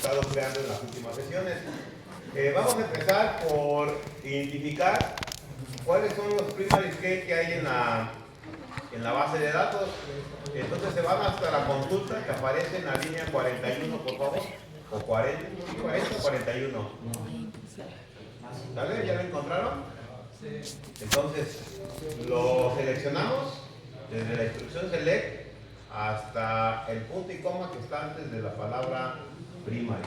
estado creando en las últimas sesiones. Vamos a empezar por identificar cuáles son los primary keys que hay en la base de datos. Entonces se van hasta la consulta que aparece en la línea 41, por favor. O 40, 40 o 41. ¿Sale? ¿Ya lo encontraron? Entonces lo seleccionamos desde la instrucción select hasta el punto y coma que está antes de la palabra primary.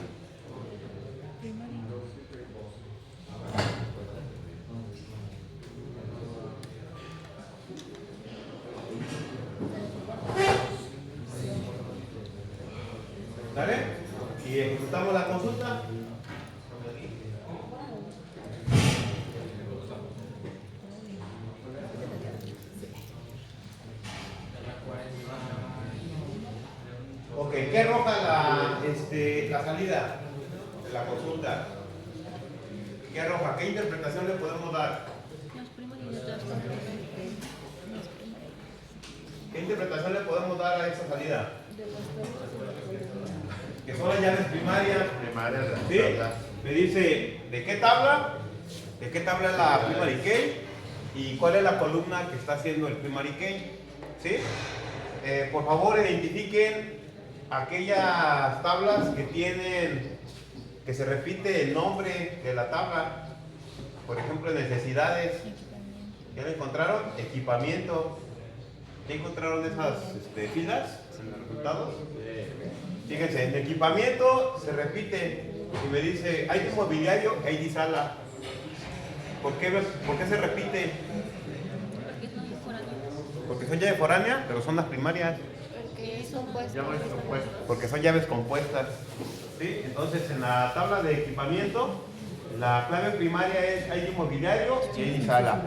¿Sale? Y ejecutamos la consulta. Ok, ¿qué arroja la salida de la consulta? ¿Qué arroja? ¿Qué interpretación le podemos dar? ¿Qué interpretación le podemos dar a esa salida? Que son las llaves primarias. ¿Sí? Me dice, ¿de qué tabla? ¿De qué tabla es la primary key? ¿Y cuál es la columna que está haciendo el primary key? ¿Sí? Por favor, identifiquen aquellas tablas que tienen, que se repite el nombre de la tabla. Por ejemplo, necesidades. ¿Ya lo encontraron? Equipamiento. ¿Ya encontraron esas filas en los resultados? Fíjense, en equipamiento se repite y me dice, hay mobiliario, hay sala. ¿Por qué se repite? Porque son llaves foráneas, pero son las primarias. Porque son llaves compuestas. ¿Sí? Entonces, en la tabla de equipamiento, la clave primaria es hay mobiliario y hay sala.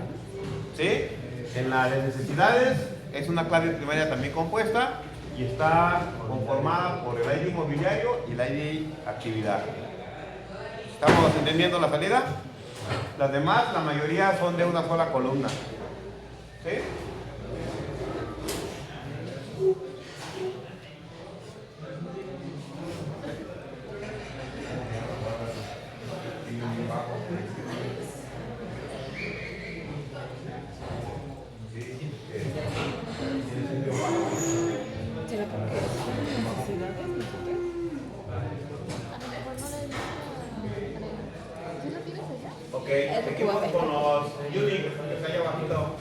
¿Sí? En la de necesidades, es una clave primaria también compuesta y está conformada por el ID inmobiliario y el ID actividad. ¿Estamos entendiendo la salida? Las demás, la mayoría son de una sola columna. ¿Sí? Ok, seguimos con los Unix, que está allá abajito.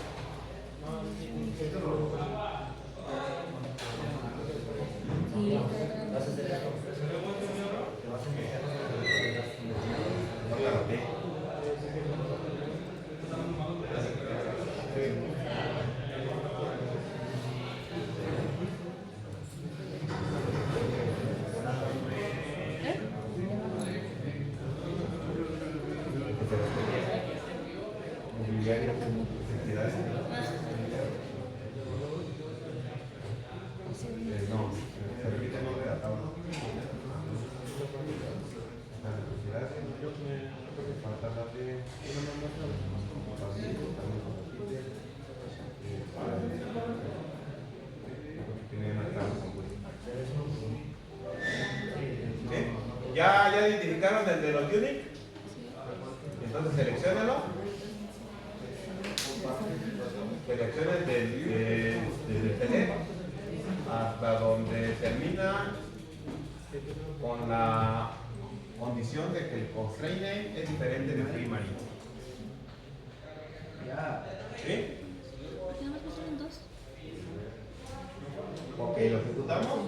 ¿Ya identificaron el de los Unix? Entonces selecciónenlo. Seleccionen desde el teléfono hasta donde termina con la condición de que el constraint name es diferente de primary. ¿Sí? Ok, lo ejecutamos.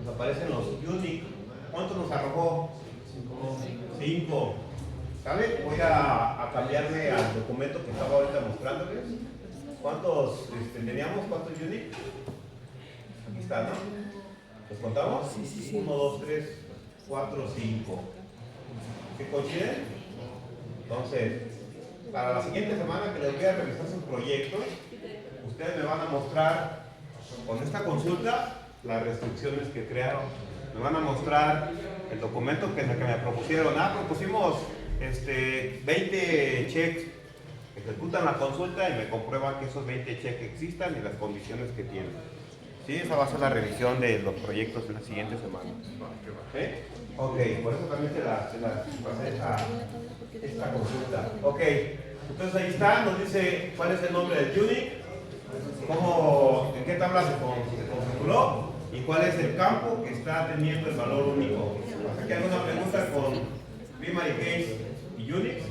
Nos aparecen los Unix. ¿Cuánto nos arrojó? 5. ¿Sale? Voy a cambiarme al documento que estaba ahorita mostrándoles. ¿Cuántos teníamos? ¿Cuántos Unix? Aquí está, ¿no? ¿Los contamos? 1, 2, 3, 4, 5. ¿Qué coinciden? Entonces, para la siguiente semana que les voy a revisar sus proyectos, ustedes me van a mostrar con esta consulta las restricciones que crearon. Me van a mostrar el documento que me propusieron. Propusimos 20 checks. Ejecutan la consulta y me comprueban que esos 20 checks existan y las condiciones que tienen. Sí, esa va a ser la revisión de los proyectos en la siguiente semana. ¿Sí? Ok, por eso también se la pasé esta consulta. Ok, entonces ahí está, nos dice cuál es el nombre del tuning, en qué tabla se configuró y cuál es el campo que está teniendo el valor único. ¿Aquí alguna pregunta con primary case y Unix?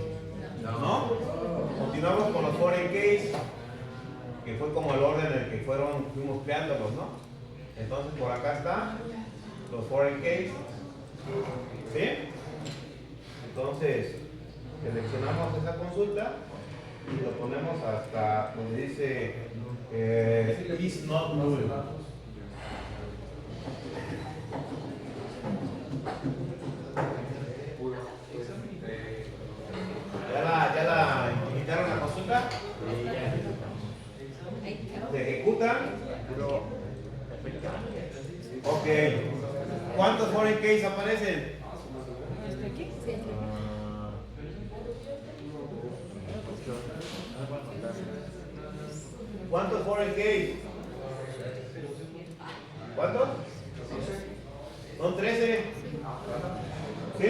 ¿No? Continuamos con los foreign case, que fue como el orden en el que fuimos creándolos, ¿no? Entonces por acá están los foreign case, ¿sí? Entonces seleccionamos esa consulta y lo ponemos hasta donde dice is not null. ¿Ya la invitaron a la consulta? ¿Se ejecuta? Ok. ¿Cuántos foreign case aparecen? ¿Cuántos foreign case? ¿Cuántos? Son 13. ¿Sí?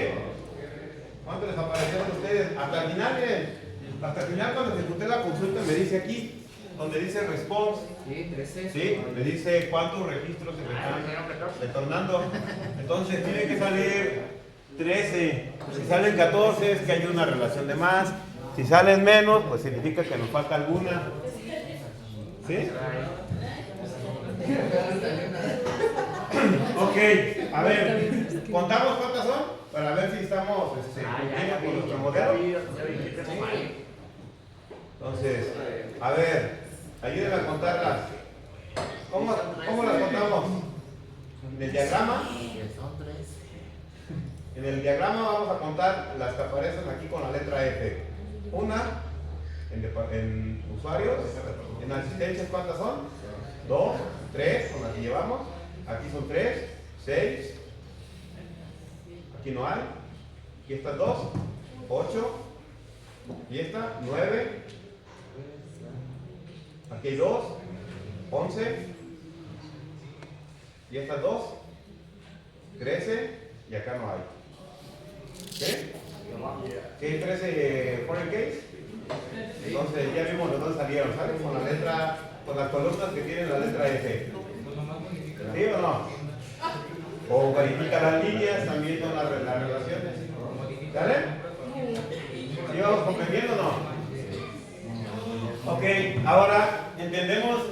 ¿Cuántos les aparecieron a ustedes? Hasta el final, miren. Hasta el final, cuando ejecuté la consulta, me dice aquí, donde dice response. Sí, 13. ¿Sí? Me dice cuántos registros se me están retornando. Entonces tiene que salir 13. Si salen 14 es que hay una relación de más. Si salen menos, pues significa que nos falta alguna. ¿Sí? Ok, a ver, ¿contamos cuántas son? Para ver si estamos con nuestro modelo. Entonces, a ver, ayúdenme a contarlas. ¿Cómo las contamos? En el diagrama. En el diagrama vamos a contar las que aparecen aquí con la letra F. Una, en usuarios, en asistencias, ¿cuántas son? 2, 3, con las que llevamos. Aquí son 3, 6. Aquí no hay. Aquí estas 2, 8. Y esta, 9. Aquí hay 2, 11. Y estas 2, 13. Y acá no hay. ¿Sí? ¿Sí? 13 foreign case. Entonces ya vimos los dos salieron, ¿sabes? Con la letra, con las columnas que tienen la letra F. ¿Sí o no? O verifica las líneas, también con las relaciones. ¿Sale? ¿Sí vamos comprendiendo o no? Ok, ahora entendemos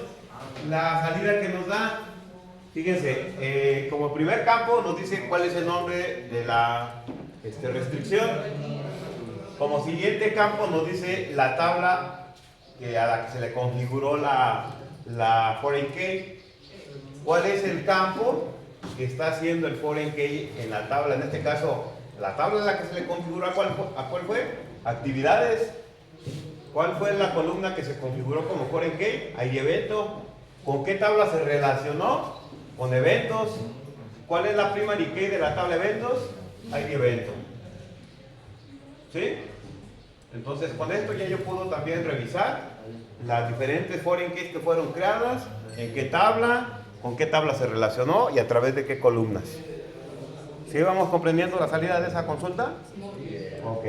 la salida que nos da. Fíjense, como primer campo nos dice cuál es el nombre de la restricción. Como siguiente campo nos dice la tabla a la que se le configuró la foreign key. ¿Cuál es el campo que está haciendo el foreign key en la tabla? En este caso, la tabla a la que se le configuró, ¿a cuál fue? Actividades. ¿Cuál fue la columna que se configuró como foreign key? Hay evento. ¿Con qué tabla se relacionó? Con eventos. ¿Cuál es la primary key de la tabla eventos? Hay evento. ¿Sí? Entonces con esto ya yo puedo también revisar las diferentes foreign keys que fueron creadas, en qué tabla, con qué tabla se relacionó y a través de qué columnas. ¿Sí vamos comprendiendo la salida de esa consulta? Ok.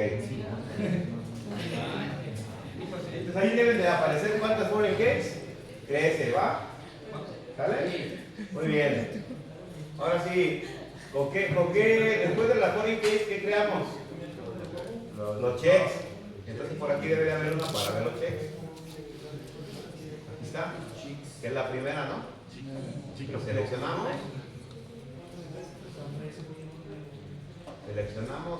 Entonces ahí deben de aparecer cuántas foreign keys. 13, ¿va? ¿Sale? Muy bien. Ahora sí, ¿con qué después de las foreign keys qué creamos? Los checks. Entonces por aquí debe de haber una para ver los checks. Aquí está, que es la primera, ¿no? Lo seleccionamos. Seleccionamos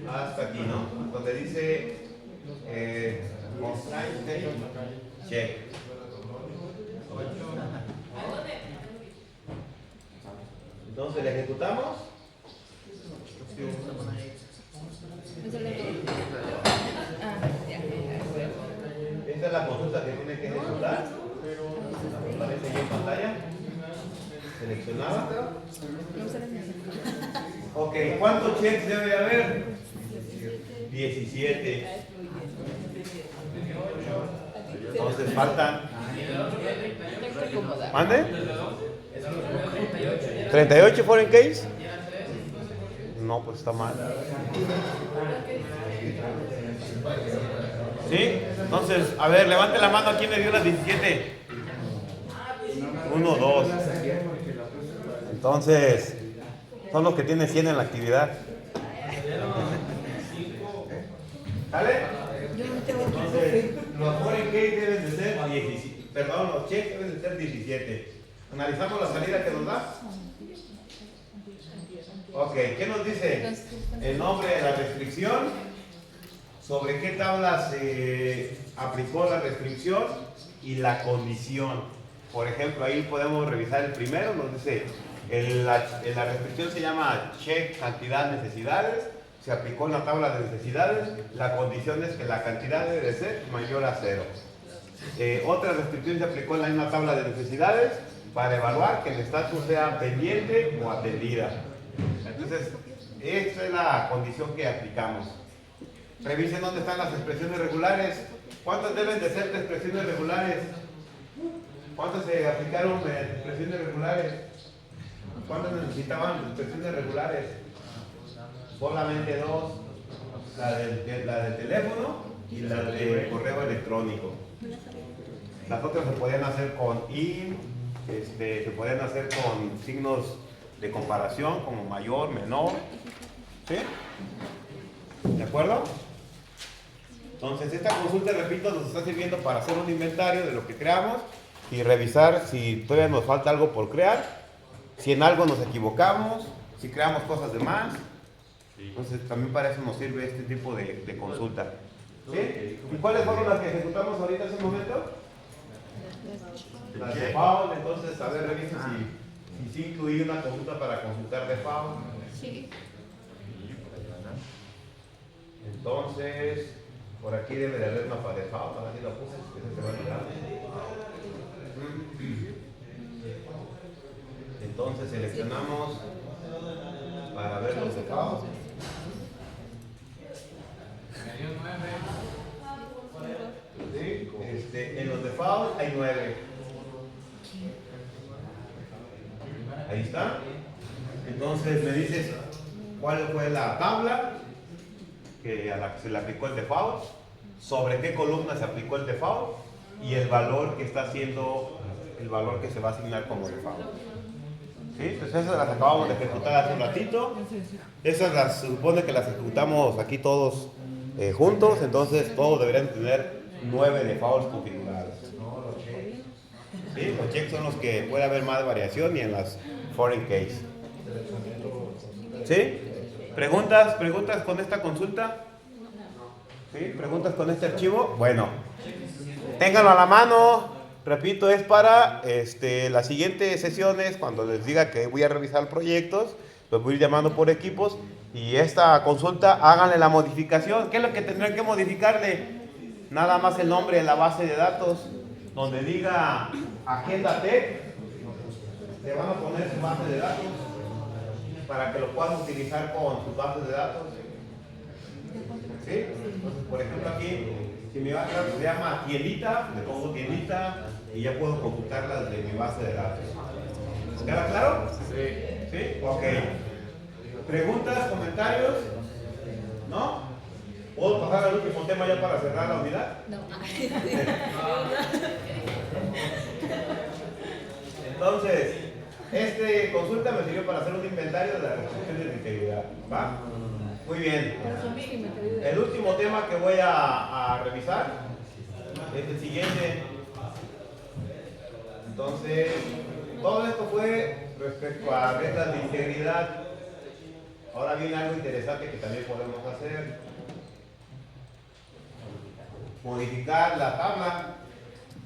hasta aquí, ¿no? Donde dice check. Entonces, ¿le ejecutamos? Esta es la consulta que tiene que ejecutar. Aparece ahí en pantalla. Seleccionada. Ok, ¿cuántos checks debe de haber? 17. Entonces faltan. ¿Mande? ¿38 foreign case? No, pues está mal. ¿Sí? Entonces, a ver, levante la mano. ¿Quién me dio las 17? 1, 2. Entonces, son los que tienen 100 en la actividad. ¿Sale? Entonces, los foreign case deben de ser 17. Perdón, los cheques deben de ser 17. ¿Analizamos la salida que nos da? Ok, ¿qué nos dice? El nombre de la restricción, sobre qué tabla se aplicó la restricción y la condición. Por ejemplo, ahí podemos revisar el primero, nos dice, la restricción se llama check cantidad necesidades, se aplicó en la tabla de necesidades, la condición es que la cantidad debe ser mayor a 0. Otra restricción se aplicó en la misma tabla de necesidades para evaluar que el estatus sea pendiente o atendida. Entonces, esta es la condición que aplicamos. Revisen dónde están las expresiones regulares. ¿Cuántas deben de ser de expresiones regulares? ¿Cuántas se aplicaron de expresiones regulares? ¿Cuántas necesitaban de expresiones regulares? Solamente 2. La del teléfono y la del correo electrónico. Las otras se podían hacer con IN, se podían hacer con signos de comparación como mayor, menor. ¿Sí? ¿De acuerdo? Entonces esta consulta, repito, nos está sirviendo para hacer un inventario de lo que creamos y revisar si todavía nos falta algo por crear, si en algo nos equivocamos, si creamos cosas de más. Entonces también para eso nos sirve este tipo de consulta. ¿Sí? ¿Y cuáles fueron las que ejecutamos ahorita hace un momento? Las de FAO. Entonces, a ver, revisa si sí incluí una consulta para consultar de FAO. Sí. Entonces, por aquí debe de haber mapa de FAO, para si lo puse, que se va a olvidar. Entonces seleccionamos para ver los de FAO. ¿Sí? En los de FAO hay 9. Ahí está. Entonces me dices cuál fue la tabla a la que se le aplicó el default, sobre qué columna se aplicó el default y el valor que está haciendo, el valor que se va a asignar como default. ¿Sí? Entonces esas las acabamos de ejecutar hace un ratito. Esas se supone que las ejecutamos aquí todos juntos, entonces todos deberían tener 9 defaults configurados. ¿Sí? Los checks son los que puede haber más variación y en las foreign case. ¿Sí? ¿Preguntas con esta consulta? ¿Sí? ¿Preguntas con este archivo? Bueno, ténganlo a la mano. Repito, es para las siguientes sesiones, cuando les diga que voy a revisar proyectos, los voy a ir llamando por equipos y esta consulta, háganle la modificación. ¿Qué es lo que tendrán que modificarle? Nada más el nombre en la base de datos, donde diga Agenda Tech, le van a poner su base de datos para que lo puedan utilizar con sus bases de datos. ¿Sí? Entonces, por ejemplo, aquí, si mi base de datos se llama tiendita, le pongo tiendita y ya puedo computarlas de mi base de datos. ¿Queda claro? Sí. ¿Sí? Ok. ¿Preguntas, comentarios? ¿No? ¿Puedo pasar al último tema ya para cerrar la unidad? No. Entonces, consulta me sirvió para hacer un inventario de las restricciones de integridad. ¿Va? Muy bien. El último tema que voy a revisar es el siguiente. Entonces, todo esto fue respecto a reglas de integridad. Ahora viene algo interesante que también podemos hacer. Modificar la tabla.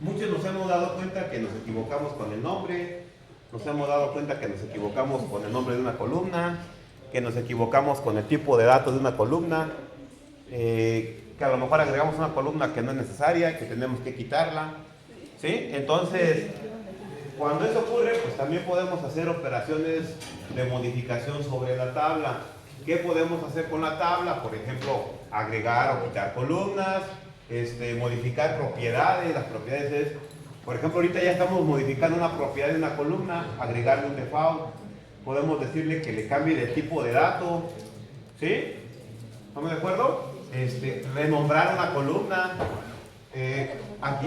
Muchos nos hemos dado cuenta que nos equivocamos con el nombre, nos hemos dado cuenta que nos equivocamos con el nombre de una columna, que nos equivocamos con el tipo de datos de una columna, que a lo mejor agregamos una columna que no es necesaria, que tenemos que quitarla. ¿Sí? Entonces, cuando eso ocurre, pues también podemos hacer operaciones de modificación sobre la tabla. ¿Qué podemos hacer con la tabla? Por ejemplo, agregar o quitar columnas, modificar propiedades. Las propiedades es, por ejemplo, ahorita ya estamos modificando una propiedad de una columna, agregarle un default. Podemos decirle que le cambie de tipo de dato, ¿sí? ¿Estamos de acuerdo? Renombrar una columna,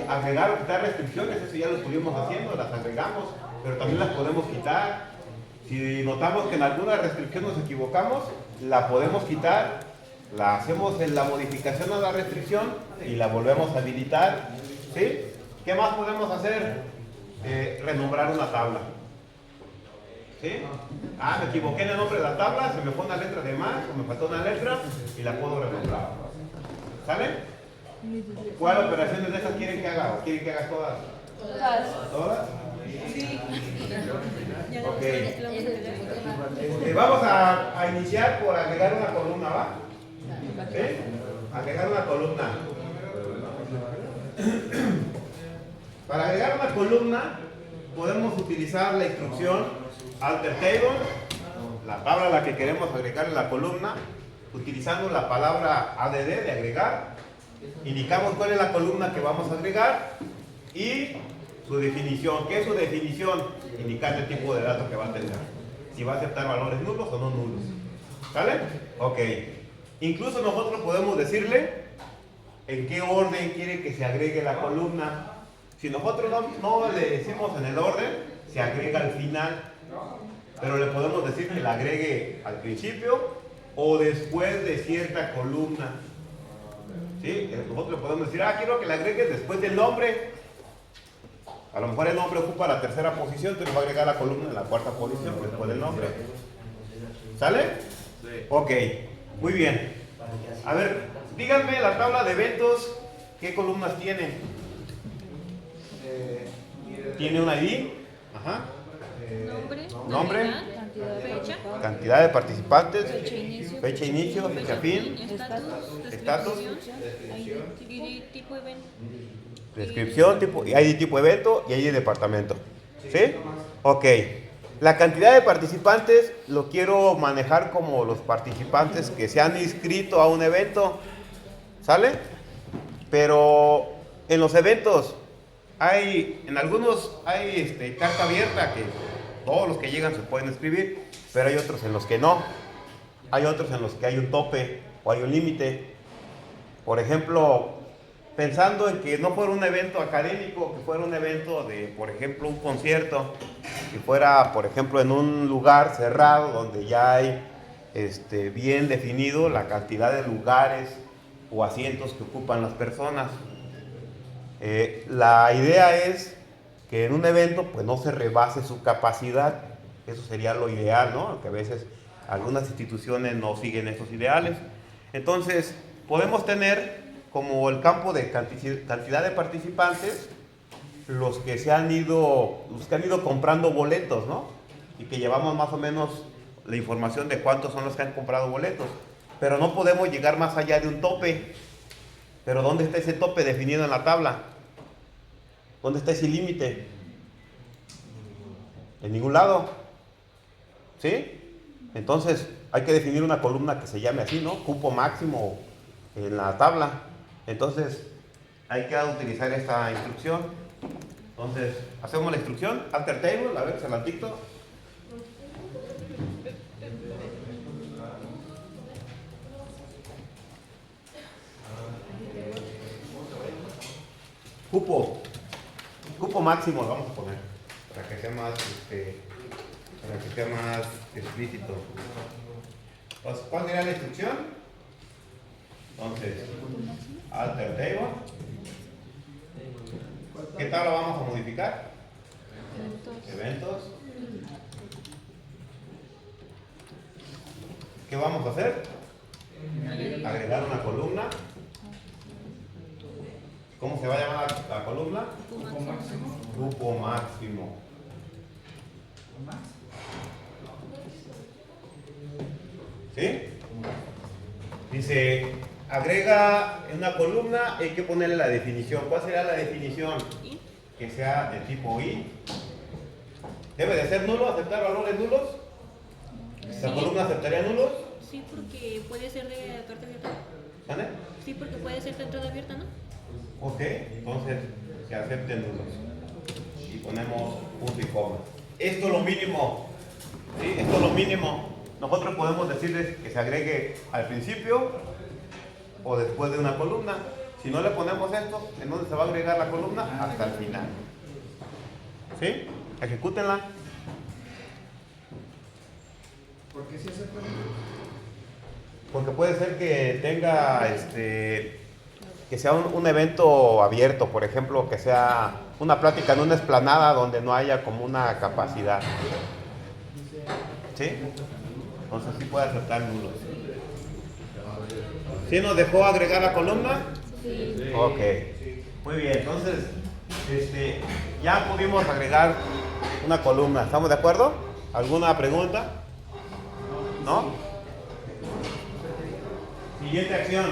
agregar o quitar restricciones, eso ya lo estuvimos haciendo, las agregamos, pero también las podemos quitar. Si notamos que en alguna restricción nos equivocamos, la podemos quitar, la hacemos en la modificación a la restricción y la volvemos a habilitar, ¿sí? ¿Qué más podemos hacer? Renombrar una tabla, ¿sí? Me equivoqué en el nombre de la tabla, se me fue una letra de más o me faltó una letra y la puedo renombrar. ¿Sale? ¿Cuál operaciones de esas quieren que haga? ¿O quieren que haga todas? ¿Todas? Sí. Ok. Vamos a iniciar por agregar una columna, ¿va? ¿Sí? Agregar una columna. Para agregar una columna podemos utilizar la instrucción alter table, la tabla a la que queremos agregar la columna, utilizando la palabra add de agregar. Indicamos cuál es la columna que vamos a agregar y su definición. ¿Qué es su definición? Indicar el tipo de dato que va a tener. Si va a aceptar valores nulos o no nulos. ¿Sale? Ok. Incluso nosotros podemos decirle en qué orden quiere que se agregue la columna. Si nosotros no le decimos en el orden, se agrega al final. Pero le podemos decir que la agregue al principio o después de cierta columna. ¿Sí? Nosotros le podemos decir, quiero que la agregues después del nombre. A lo mejor el nombre ocupa la tercera posición, pero va a agregar la columna en la cuarta posición después del nombre. ¿Sale? Sí. Ok, muy bien. A ver, díganme la tabla de eventos, ¿qué columnas tiene? ¿Tiene un ID? Ajá. Nombre. Cantidad de participantes. Fecha inicio, fecha fin. Estatus. Tipo evento. Descripción, tipo, ID tipo evento y ID departamento. ¿Sí? Ok. La cantidad de participantes lo quiero manejar como los participantes que se han inscrito a un evento. ¿Sale? Pero en los eventos en algunos hay carta abierta que todos los que llegan se pueden inscribir, pero hay otros en los que no. Hay otros en los que hay un tope o hay un límite. Por ejemplo, pensando en que no fuera un evento académico, que fuera un evento de, por ejemplo, un concierto, que fuera, por ejemplo, en un lugar cerrado donde ya hay bien definido la cantidad de lugares o asientos que ocupan las personas. La idea es que en un evento pues no se rebase su capacidad. Eso sería lo ideal, ¿no? Que a veces algunas instituciones no siguen esos ideales. Entonces, podemos tener como el campo de cantidad de participantes los que han ido comprando boletos, ¿no? Y que llevamos más o menos la información de cuántos son los que han comprado boletos. Pero no podemos llegar más allá de un tope. Pero ¿dónde está ese tope definido en la tabla? ¿Dónde está ese límite? En ningún lado. ¿Sí? Entonces hay que definir una columna que se llame así, ¿no? Cupo máximo en la tabla. Entonces hay que utilizar esta instrucción. Entonces hacemos la instrucción alter table, a ver, se la dicto. Cupo máximo lo vamos a poner para que sea más explícito. Entonces, ¿cuál sería la instrucción? Entonces, alter table. ¿Qué tabla vamos a modificar? Eventos. ¿Qué vamos a hacer? Agregar una columna. ¿Cómo se va a llamar la columna? Grupo máximo. Grupo máximo. ¿Sí? Dice, agrega en una columna, hay que ponerle la definición. ¿Cuál será la definición? Que sea de tipo I. ¿Debe de ser nulo, aceptar valores nulos? ¿La columna aceptaría nulos? Sí, porque puede ser de carta abierta. ¿Vale? Sí, porque puede ser de entrada abierta, ¿no? Ok, entonces que acepten nulos. Y ponemos punto y coma. Esto es lo mínimo. ¿Sí? Esto es lo mínimo. Nosotros podemos decirles que se agregue al principio o después de una columna. Si no le ponemos esto, ¿en dónde se va a agregar la columna? Hasta el final. ¿Sí? Ejecútenla. ¿Por qué se acepta? Porque puede ser que tenga que sea un evento abierto, por ejemplo, que sea una plática en una explanada donde no haya como una capacidad. ¿Sí? Entonces sí puede aceptar nulos. ¿Sí nos dejó agregar la columna? Sí. Ok. Muy bien, entonces ya pudimos agregar una columna. ¿Estamos de acuerdo? ¿Alguna pregunta? ¿No? Siguiente acción.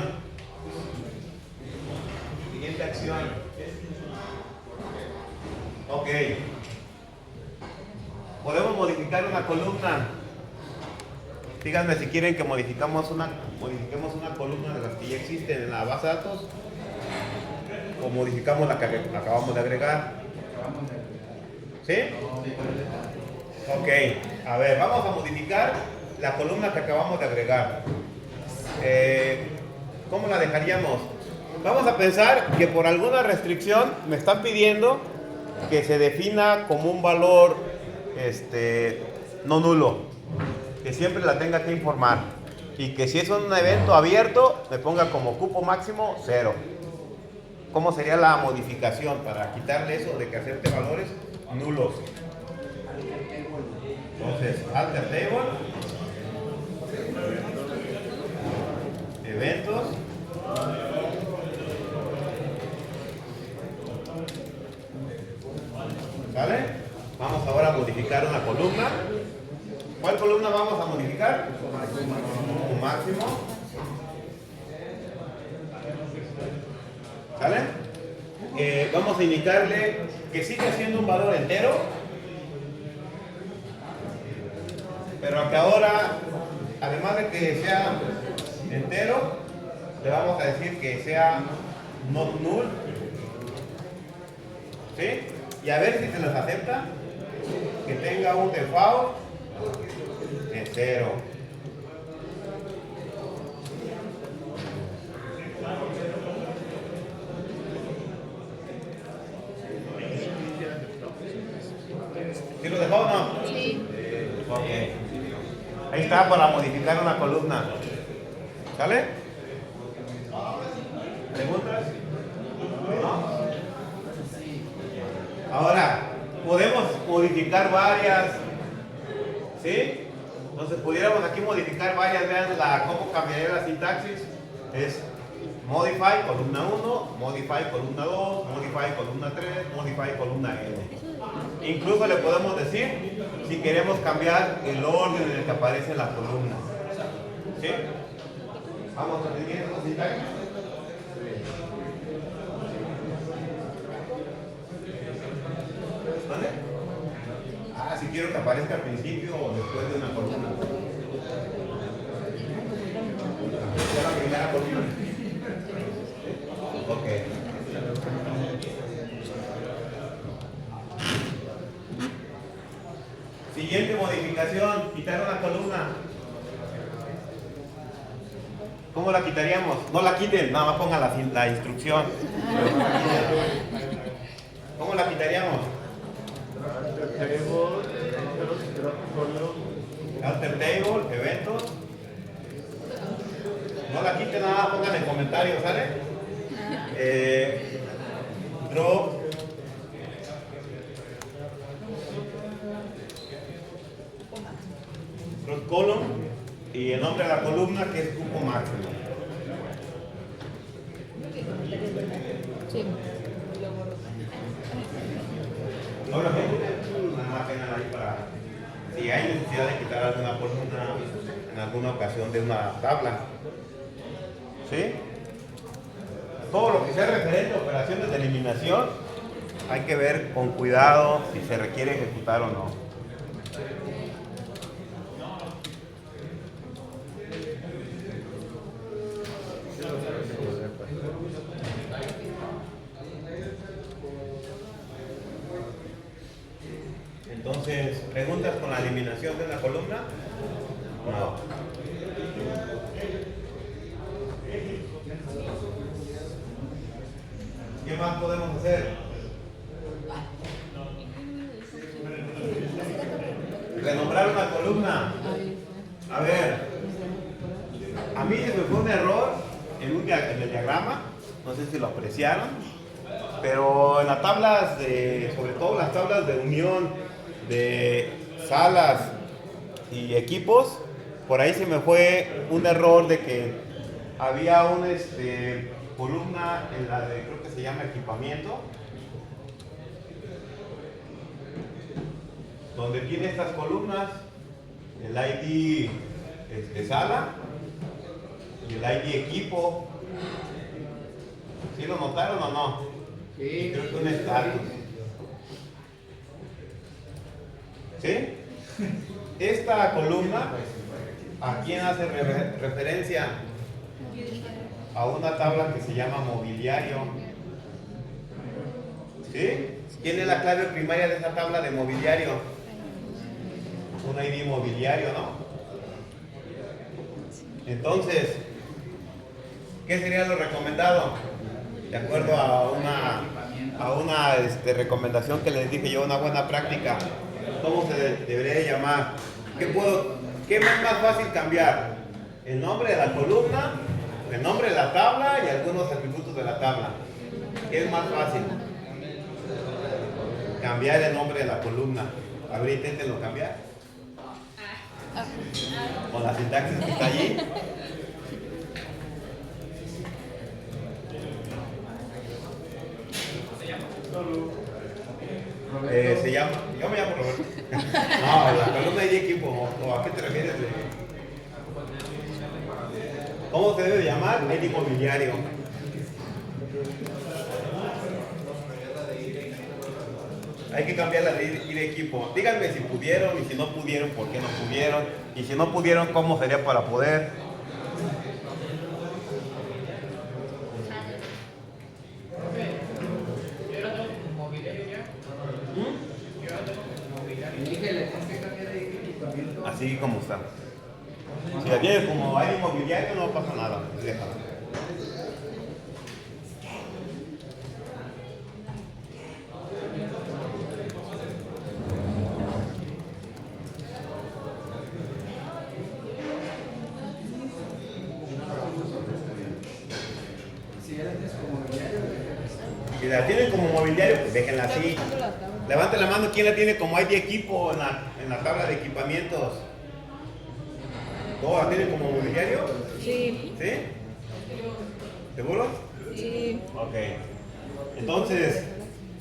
Siguiente acción. Ok. Podemos modificar una columna. Díganme si quieren que modifiquemos una columna de las que ya existen en la base de datos o modificamos la que acabamos de agregar. ¿Sí? Ok. A ver, vamos a modificar la columna que acabamos de agregar. ¿Cómo la dejaríamos? Vamos a pensar que por alguna restricción me están pidiendo que se defina como un valor no nulo, que siempre la tenga que informar y que si es un evento abierto me ponga como cupo máximo 0. ¿Cómo sería la modificación para quitarle eso de que acepte valores nulos? Entonces, alter table, eventos, ¿vale? Vamos ahora a modificar una columna. ¿Cuál columna vamos a modificar? Cupo máximo. ¿Sale? Vamos a indicarle que sigue siendo un valor entero, pero que ahora, además de que sea entero, le vamos a decir que sea not null. ¿Sí? Y a ver si se nos acepta que tenga un default de 0. ¿Sí lo dejó o no? Sí. Ok. Ahí está para modificar una columna. ¿Sale? ¿Preguntas? ¿No? Ahora, podemos modificar varias. ¿Sí? Entonces pudiéramos aquí modificar varias. Vean cómo cambiaría la sintaxis. Es modify columna 1, modify columna 2, modify columna 3, modify columna n. Incluso le podemos decir si queremos cambiar el orden en el que aparece la columna. ¿Sí? Vamos a seguir esta sintaxis. ¿Vale? Si quiero que aparezca al principio o después de una columna. La primera columna. Ok. Siguiente modificación, quitar una columna. ¿Cómo la quitaríamos? No la quiten, nada más pongan la instrucción. ¿Cómo la quitaríamos? Alter table, eventos. No la quiten, nada más pongan en comentarios, ¿sale? Drop. Cross column y el nombre de la columna que es cupo máximo. Sí. ¿No lo ven? Nada más tengan ahí para si hay necesidad de quitar alguna columna en alguna ocasión de una tabla. ¿Sí? Todo lo que sea referente a operaciones de eliminación hay que ver con cuidado si se requiere ejecutar o no. Entonces, ¿preguntas con la eliminación de una columna? No. ¿Qué más podemos hacer? Renombrar una columna. A ver, a mí se me fue un error en el diagrama, no sé si lo apreciaron, pero en las tablas sobre todo las tablas de unión de salas y equipos, por ahí se me fue un error de que había una columna en la de, creo que se llama equipamiento, donde tiene estas columnas, el ID sala y el ID equipo. ¿Sí lo notaron o no? Sí. Creo que un estatus. ¿Sí? Esta columna, ¿a quién hace referencia? A una tabla que se llama mobiliario. ¿Sí? ¿Quién es la clave primaria de esa tabla de mobiliario? Un ID mobiliario, ¿no? Entonces, ¿qué sería lo recomendado? De acuerdo a una recomendación que les dije yo, una buena práctica. ¿Cómo se debería llamar? ¿Qué es más fácil cambiar? ¿El nombre de la columna, el nombre de la tabla y algunos atributos de la tabla? ¿Qué es más fácil? Cambiar el nombre de la columna. A ver, inténtenlo cambiar. Con la sintaxis que está allí. Se llama, yo me llamo Roberto. No, la columna de equipo, ¿o a qué te refieres? ¿Cómo se debe de llamar? ID mobiliario. Hay que cambiar la de ID equipo. Díganme si pudieron, y si no pudieron, por qué no pudieron, y si no pudieron, cómo sería para poder. Así como está. Si la tienes como ID mobiliario, no pasa nada. Déjala. Si la tienen como mobiliario, pues déjenla así. Levanten la mano, ¿quién la tiene como ID equipo en la tabla de equipamientos? ¿Todos la tienen como mobiliario? Sí. ¿Sí? ¿Seguro? Sí. Ok. Entonces,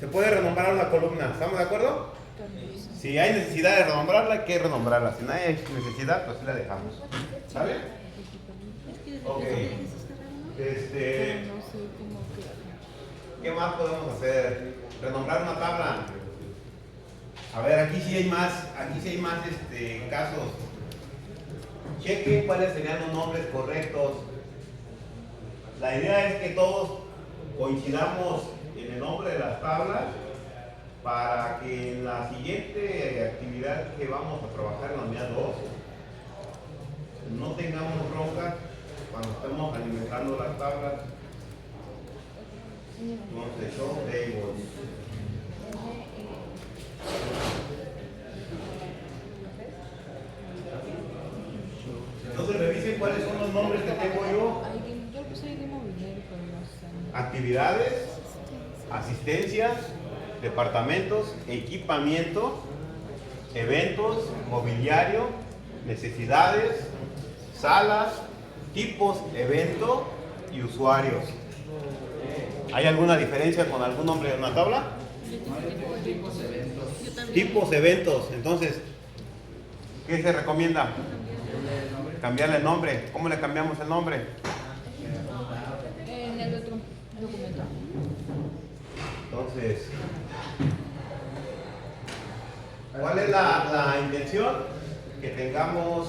se puede renombrar una columna, ¿estamos de acuerdo? Si hay necesidad de renombrarla, hay que renombrarla. Si no hay necesidad, pues la dejamos. ¿Sale? Ok. ¿Qué más podemos hacer? Renombrar una tabla. A ver, aquí sí hay más casos. Chequen cuáles serían los nombres correctos. La idea es que todos coincidamos en el nombre de las tablas para que en la siguiente actividad que vamos a trabajar en la unidad 2 no tengamos broncas cuando estemos alimentando las tablas. Entonces, show tables. Entonces revisen cuáles son los nombres que tengo yo. Yo puse ID mobiliario, pero no sé. Actividades, asistencias, departamentos, equipamiento, eventos, mobiliario, necesidades, salas, tipos, evento y usuarios. ¿Hay alguna diferencia con algún nombre de una tabla? Tipos, eventos. Entonces, ¿qué se recomienda? Cambiarle el nombre. ¿Cómo le cambiamos el nombre? En el otro documento. Entonces, ¿cuál es la intención? Que tengamos,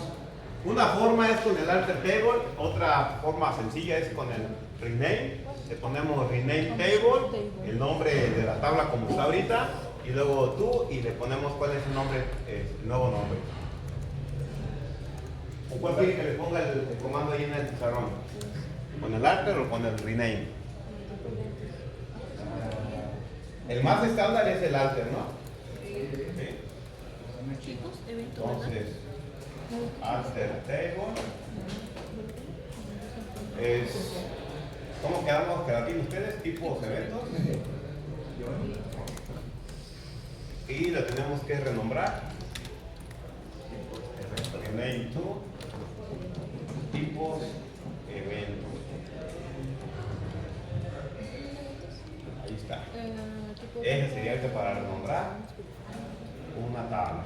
una forma es con el alter table, otra forma sencilla es con el rename. Le ponemos rename table, el nombre de la tabla como está ahorita, y luego tú, y le ponemos cuál es el nombre, el nuevo nombre. ¿O cuál quiere que le ponga el comando ahí en el pizarrón? ¿Con el alter o con el rename? El más estándar es el alter, ¿no? ¿Sí? Chicos, evento, ¿verdad? Entonces, alter table es, ¿cómo quedamos creativos ustedes? Tipos eventos. Y lo tenemos que renombrar. Rename to tipos eventos. Ahí está. Ese sería el que para renombrar una tabla.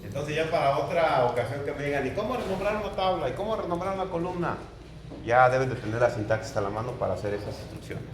Entonces ya para otra ocasión que me digan, ¿y cómo renombrar una tabla? ¿Y cómo renombrar una columna? Ya deben de tener la sintaxis a la mano para hacer esas instrucciones.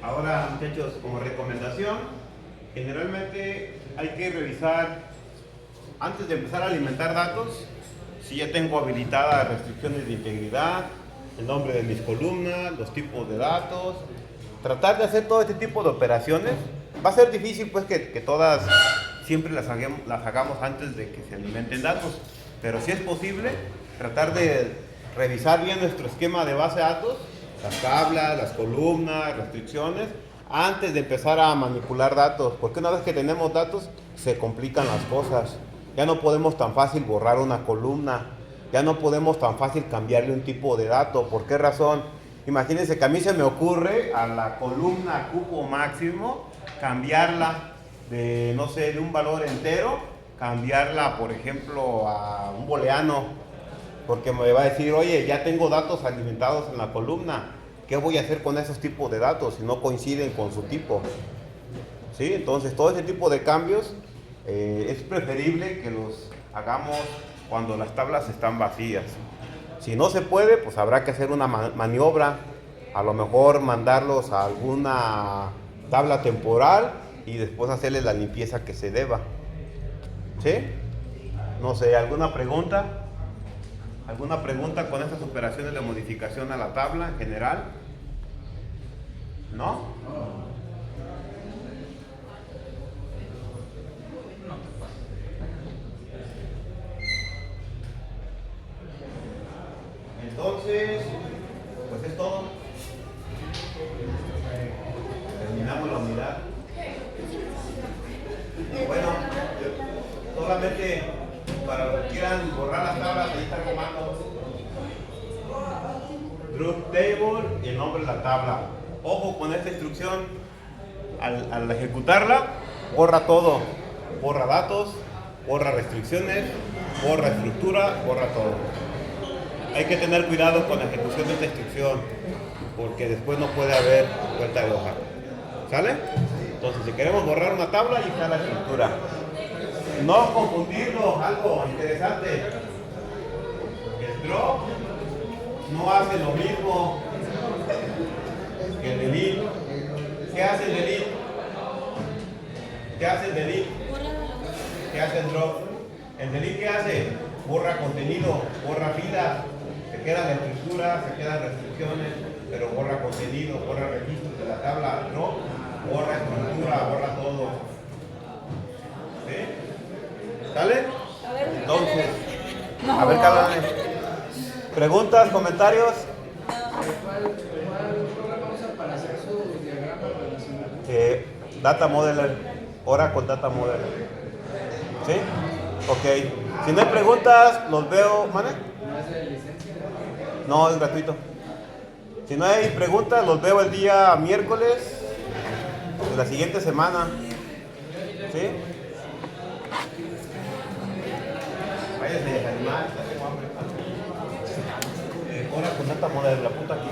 Ahora, muchachos, como recomendación, generalmente hay que revisar, antes de empezar a alimentar datos, si ya tengo habilitadas restricciones de integridad, el nombre de mis columnas, los tipos de datos, tratar de hacer todo este tipo de operaciones. Va a ser difícil pues que todas siempre las hagamos antes de que se alimenten datos, pero si es posible, tratar de revisar bien nuestro esquema de base de datos, las tablas, las columnas, restricciones, antes de empezar a manipular datos, porque una vez que tenemos datos, se complican las cosas. Ya no podemos tan fácil borrar una columna, ya no podemos tan fácil cambiarle un tipo de dato. ¿Por qué razón? Imagínense que a mí se me ocurre a la columna cupo máximo cambiarla de, no sé, de un valor entero, cambiarla, por ejemplo, a un booleano. Porque me va a decir, oye, ya tengo datos alimentados en la columna. ¿Qué voy a hacer con esos tipos de datos si no coinciden con su tipo? ¿Sí? Entonces, todo ese tipo de cambios es preferible que los hagamos cuando las tablas están vacías. Si no se puede, pues habrá que hacer una maniobra. A lo mejor mandarlos a alguna tabla temporal y después hacerles la limpieza que se deba. ¿Sí? No sé, ¿alguna pregunta? ¿Alguna pregunta con estas operaciones de modificación a la tabla en general? ¿No? Entonces, pues es todo. Terminamos la unidad. Bueno, solamente para los que quieran borrar las tablas, ahí está el comando. Group table y el nombre de la tabla. Ojo con esta instrucción, al ejecutarla, borra todo. Borra datos, borra restricciones, borra estructura, borra todo. Hay que tener cuidado con la ejecución de esta instrucción, porque después no puede haber vuelta de hoja. ¿Sale? Entonces, si queremos borrar una tabla, ahí está la estructura. No confundirlo, algo interesante. El drop no hace lo mismo que el delete. ¿Qué hace el delete? ¿Qué hace el delete? ¿Qué hace el drop? ¿El delete qué hace? Borra contenido, borra filas, se queda la estructura, se quedan restricciones, pero borra contenido, borra registros de la tabla. Drop borra estructura, borra todo. ¿Sí? ¿Sale? Entonces, a ver, Carla, ¿preguntas, comentarios? ¿Cuál programa usa para hacer su diagrama relacional? Data Modeler, Oracle Data Modeler. ¿Sí? Ok. Si no hay preguntas, los veo. ¿Mane? ¿No es de licencia? No, es gratuito. Si no hay preguntas, los veo el día miércoles de la siguiente semana. ¿Sí? Váyase a animar, tengo hambre. Oracle Data Modeler, la punta aquí.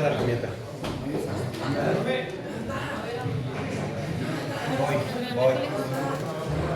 está la herramienta.